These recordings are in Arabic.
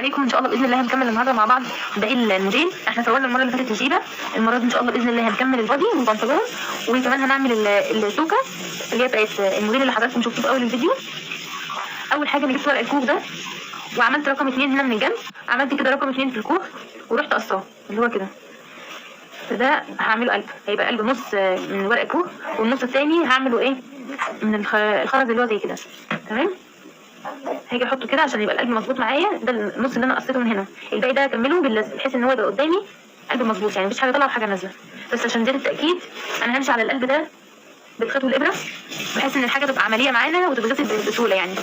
عليكم. ان شاء الله باذن الله هنكمل النهارده مع بعض باقي الموديل. احنا صورنا المره اللي فاتت الجيبه، المره دي ان شاء الله باذن الله هنكمل البادي والبنطلون، وكمان هنعمل التوكه اللي هي بتاعت الموديل اللي حضراتكم شفتوه في اول الفيديو. اول حاجه انا جبت ورق الكوخ ده وعملت رقم 2 هنا من الجنب، عملت كده رقم 2 في الكوخ ورحت قصاه اللي هو كده. فده هعمله قلب، هيبقى قلب نص من ورق الكوخ، والنص التاني هعمله ايه من الخرز اللي هو زي كده. تمام، هاجي احطه كده عشان يبقى القلب مظبوط معايا. ده النص اللي انا قصيته من هنا، الباقي ده هكمله باللزق بحيث ان هو يبقى قدامي قلب مظبوط، يعني مفيش حاجه طالعه وحاجه نازله. بس عشان زياده التاكيد انا همشي على القلب ده بالخيط والابره بحيث ان الحاجه تبقى عمليه معانا وتتغسل بسهوله. يعني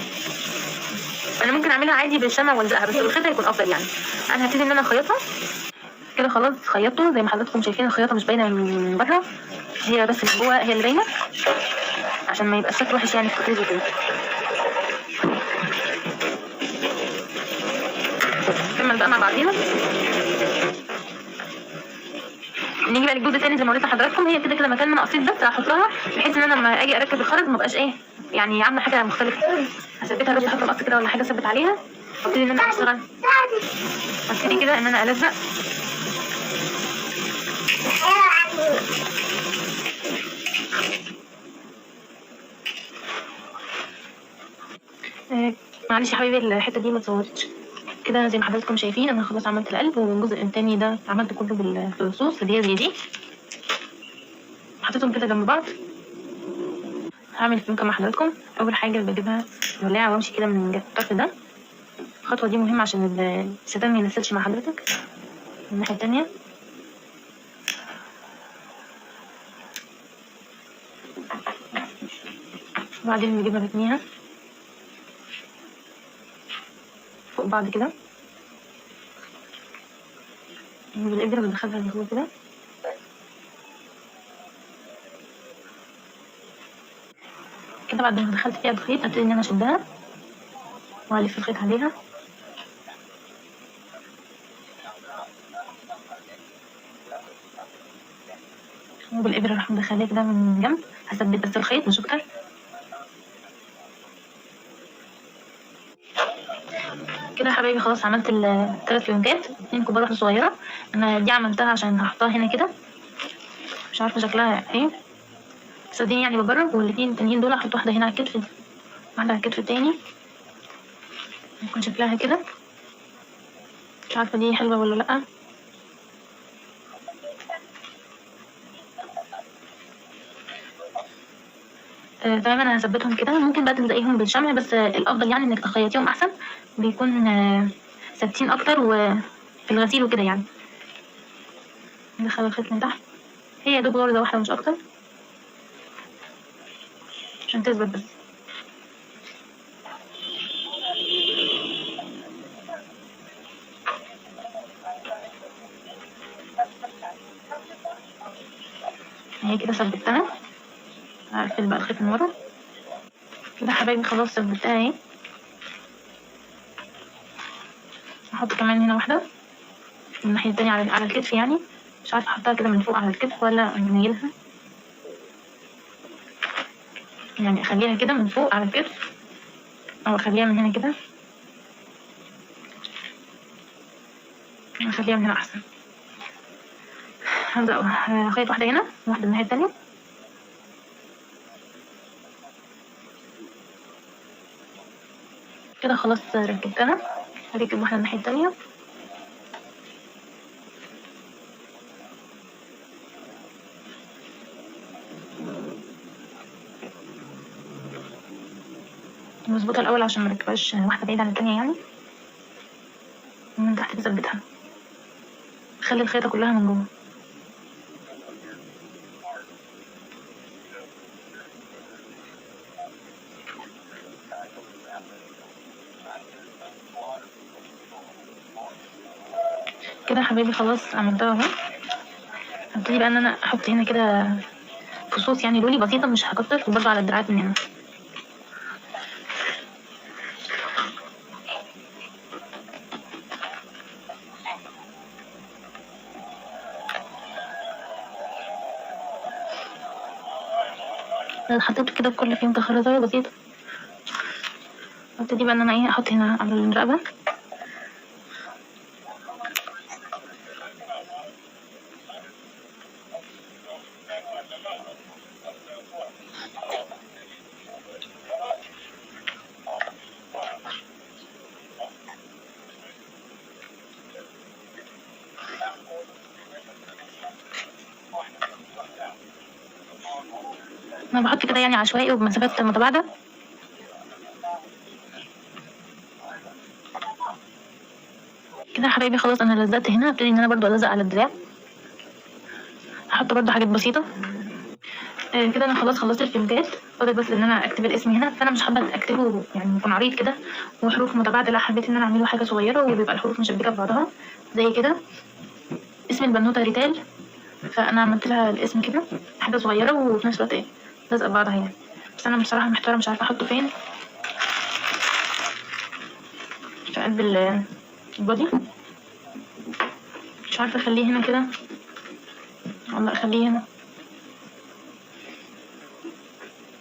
انا ممكن اعملها عادي بالشمع والزقها، بس بالخيط هيكون افضل. يعني انا هبتدي ان انا اخيطها كده. خلاص خيطته زي ما حضراتكم شايفين، الخياطه مش باينه من بره، هي بس من جوه هي اللي باينه عشان ما يبقاش شكل وحش يعني في التطريز وكده. نكمل بقى مع بعضينا. نيجي بقى للجزء الثاني زي ما قلت لحضراتكم، هي كده كده مكان ما انا قصيت بس هحطها بحيث ان انا لما اجي اركب الخرز ما بقاش ايه يعني عامله حاجه مختلفه. هثبتها بس احط مقص كده ولا حاجه اثبت عليها، وابتدي ان انا اشتغل. ابتدي كده ان انا الزق معلش يا حبيبي الحته دي ما اتصورتش كده. زي ما حضراتكم شايفين انا خلاص عملت القلب، والجزء الثاني ده عملته كله بالرصوص اللي هي زي دي، حطيتهم كده جنب بعض. هعمل فيهم مع حضراتكم. اول حاجه بجيبها ولاعه وامشي كده من الطرف ده. الخطوه دي مهمه عشان الستان ما ينسلش مع حضرتك. من الناحيه الثانيه وبعدين بجيبها بتنيها فوق بعض كده بالابره، بدخلها لجوه كده. كده بعد ما دخلت فيها الخيط هبتدي ان انا اشدها والف الخيط عليها، وبالابره راح مدخلاه كده من جنب. هثبت بس الخيط مش اكتر. كده يا حبايبي خلاص عملت الثلاث فيونكات، 2 كبار واحده صغيره. انا دي عملتها عشان هحطها هنا كده، مش عارفه شكلها ايه بس اديني يعني بجرب. والاثنين التانيين دول هحط واحده هنا على الكتف، واحده على الكتف التاني، يكون شكلها كده. مش عارفه دي حلوه ولا لا. تمام، انا هثبتهم كده. ممكن بقى تلزقيهم بالشمع، بس الافضل يعني انك تخيطيهم احسن، بيكون ثابتين اكتر وفي الغسيل وكده. يعني ندخل الخيط من تحت، هي يا دوب غرزه واحده مش اكتر عشان تثبت بس. هي كده ثبتها. هقفل بقى الخيط من ورا كده حبايبي. خلاص ثبتها اهي. هحط كمان هنا واحده من الناحيه التانيه على الكتف. يعني مش عارفه احطها كده من فوق على الكتف ولا اميلها، يعني اخليها كده من فوق على الكتف او اخليها من هنا كده. اخليها من هنا احسن. هبدأ اخيط واحده هنا واحده من الناحيه التانيه. كده خلاص ركبتها. هركب واحده من الناحيه التانيه. نظبطها الاول عشان ما نركبهاش واحده بعيده عن التانيه يعني. ومن تحت نثبتها، خلي الخيطه كلها من جوه. كده يا حبايبي خلاص عملتها اهو. هبتدي بقى ان انا احط هنا كده فصوص يعني لولي بسيطه، مش هكتر، وبرده على الدراعات من هنا. حطيت كده كل فيهم خرزايه بسيطه. هبتدي بقى ان انا احط هنا على الرقبه انا بحط كده يعني عشوائي وبمسافات متباعده. كده يا حبايبي خلاص انا لزقت هنا. هبتدي ان انا برضو الزق على الدراع، هحط برضو حاجات بسيطه. كده انا خلاص خلصت الفيونكات، فاضل بس ان انا اكتب الاسم هنا. فانا مش حابه اكتبه يعني يكون عريض كده وحروف متباعده، لا حبيت ان انا اعمله حاجه صغيره وبيبقى الحروف مشبكه في بعضها زي كده. اسم البنوته ريتال، فانا عملت لها الاسم كده حاجه صغيره وفي نفس الوقت ايه لازقه ببعضها يعني. بس انا بصراحه محتاره مش عارفه احطه فين في قلب البودي. مش عارفه اخليه هنا كده ولا اخليه هنا،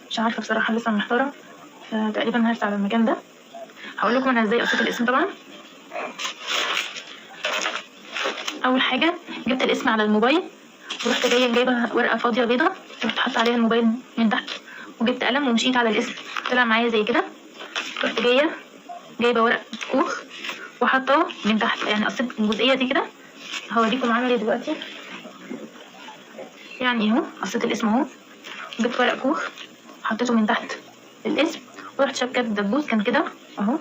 مش عارفه بصراحه لسه محتاره. فتقريبا هرسى على المكان ده. هقول لكم انا ازاي قصيت الاسم. طبعا اول حاجه جبت الاسم على الموبايل ورحت جايبه ورقه فاضيه بيضه، رحت حاطه عليها الموبايل من تحت وجبت قلم ومشيت على الاسم. طلع معايا زي كده. رحت جايبه ورق كوخ وحطاه من تحت، يعني قصيت الجزئيه دي كده. هوريكم عامل ايه دلوقتي. يعني اهو قصيت الاسم اهو، جبت ورق كوخ حطيته من تحت الاسم ورحت شبكه الدبوس كان كده اهو.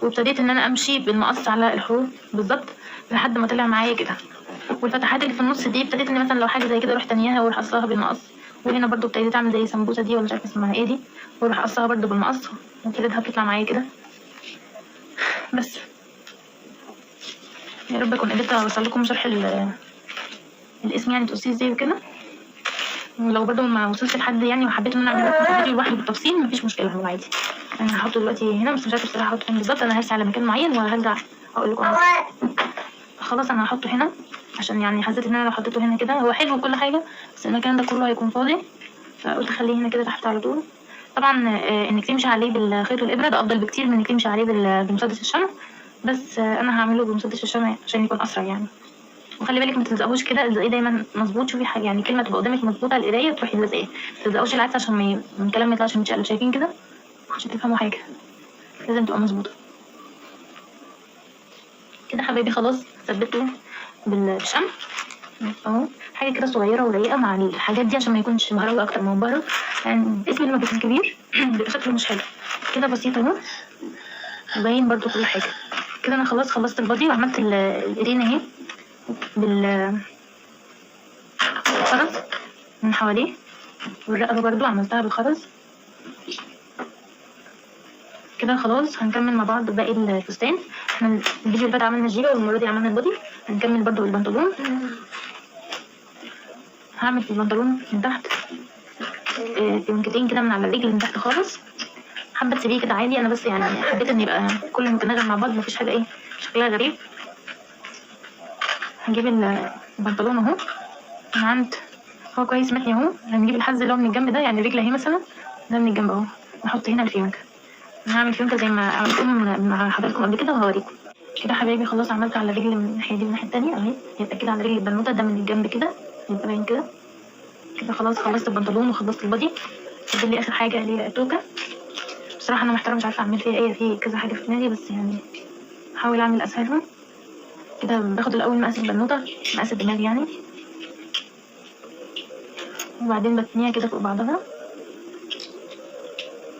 وابتديت ان انا امشي بالمقص على الحروف بالظبط لحد ما طلع معايا كده. والفتحات اللي في النص دي ابتديت ان مثلا لو حاجه زي كده اروح تانيها واروح اقصها بالمقص. وهنا برضو ابتديت اعمل زي سمبوسه دي ولا مش عارفه اسمها ايه دي، واروح اقصها برضو بالمقص وابتديتها تطلع معايا كده. بس يا رب اكون قدرت اوصل لكم شرح الاسم يعني تقصيه ازاي وكده. ولو برضو ما وصلت لحد يعني وحبيت ان انا اعمل لكم فيديو لوحده بالتفصيل مفيش مشكله، هو عادي. انا هحطه دلوقتي هنا بس مش عارفه بصراحه احطه فين بالظبط. انا هرسي على مكان معين وهرجع اقول لكم. خلاص انا هحطه هنا عشان يعني حسيت ان انا لو حطيته هنا كده هو حلو وكل حاجه بس المكان ده كله هيكون فاضي، فقلت اخليه هنا كده تحت على طول. طبعا انك تمشي عليه بالخيط والابره ده افضل بكتير من انك تمشي عليه بمسدس الشمع. بس انا هعمله بمسدس الشمع عشان يكون اسرع يعني. وخلي بالك ما تلزقوش كده، الزقيه دايما مظبوط. شوفي حاجه يعني كلمه تبقى قدامك مظبوطه القرايه تروحي لازقاه، ما تلزقوش العكس عشان من الكلام ما يطلعش متشقلب. شايفين كده عشان تفهموا حاجه لازم تبقى مظبوطه كده. حبايبي خلاص ثبته بالشمع اهو، حاجه كده صغيره ورقيقه مع الحاجات دي عشان ما يكونش مهرجة اكتر من بره. يعني اسمي لما بيكون كبير بيبقى شكله مش حلو كده. بسيط اهو باين برضو كل حاجه كده. انا خلاص خلصت البادي وعملت الايدين اهي بالخرز من حواليه، والرقبه برضو عملتها بالخرز كده. خلاص هنكمل مع بعض باقي الفستان. احنا الفيديو اللي فات عملنا الجيبه والمره دي عملنا البادي. هنكمل برضو البنطلون. هعمل في البنطلون من تحت فيونكتين كده من على الرجل من تحت خالص. حابه تسيبيه كده عادي، انا بس يعني حبيت ان يبقى كله متناغم مع بعض مفيش حاجه ايه شكلها غريب. هنجيب البنطلون اهو من عند هو كويس متني اهو. هنجيب الحز اللي هو من الجنب ده يعني الرجل اهي مثلا ده من الجنب اهو، نحط هنا الفيونكه. هعمل فيونكه زي ما عملتهم مع حضراتكم قبل كده وهوريكم كده. حبايبي خلاص عملت على الرجل من الناحيه دي من الناحيه التانيه اهي، يبقى كده على رجل البنوته ده من الجنب كده يبقى باين كده. كده خلاص خلصت البنطلون وخلصت البادي. فاضل لي اخر حاجه اللي هي التوكه. بصراحه انا محتاره مش عارفه اعمل فيها ايه، في كذا حاجه في دماغي بس يعني هحاول اعمل اسهلهم كده. باخد الاول مقاس البنوته مقاس الدماغ يعني، وبعدين بتنيها كده فوق بعضها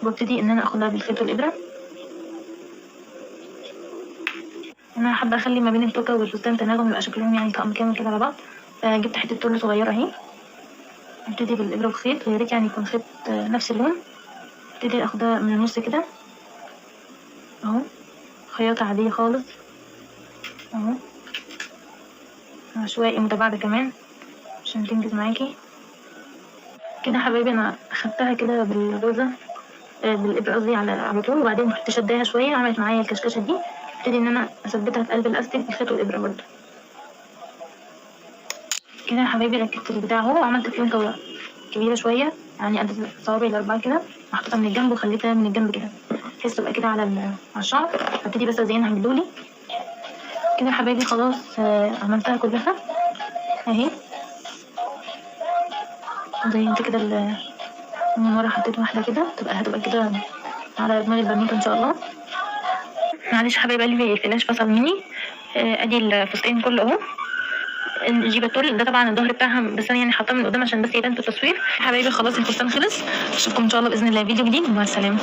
وابتدي ان انا اخدها بالخيط والابره. انا حابه اخلي ما بين التوكه والفستان تناغم يبقى شكلهم يعني طقم كامل كده على بعض. فجبت حته تول صغيره اهي، ابتدي بالابره والخيط ويا ريت يعني يكون خيط نفس اللون. ابتدي اخدها من النص كده اهو، خياطه عاديه خالص اهو، عشوائي متباعده كمان عشان تنجز معاكي كده. حبايبي انا اخدتها كده بالغوزه بالابره قصدي على طول، وبعدين رحت شداها شويه عملت معايا الكشكشه دي. ابتدي ان انا اثبتها في قلب الاستك بالخيط والابره برضه كده. يا حبايبي ركبت البتاع اهو وعملت فيونكه كبيره شويه يعني قد صوابعي الاربعه كده، محطوطه من الجنب وخليتها من الجنب كده بحيث تبقى كده على الشعر. هبتدي بس ازينها بالدولي كده. يا حبايبي خلاص عملتها كلها اهي. زينت كده من ورا حطيت واحده كده هتبقى كده على دماغ البنوته ان شاء الله. معلش حبايب قلبي الفلاش فصل مني. ادي الفستان كله اهو. الجيباتول ده طبعا الظهر بتاعها، بس انا يعني حاطاه من قدام عشان بس يبان في التصوير. حبايبي خلاص الفستان خلص، اشوفكم ان شاء الله باذن الله فيديو جديد، مع السلامه.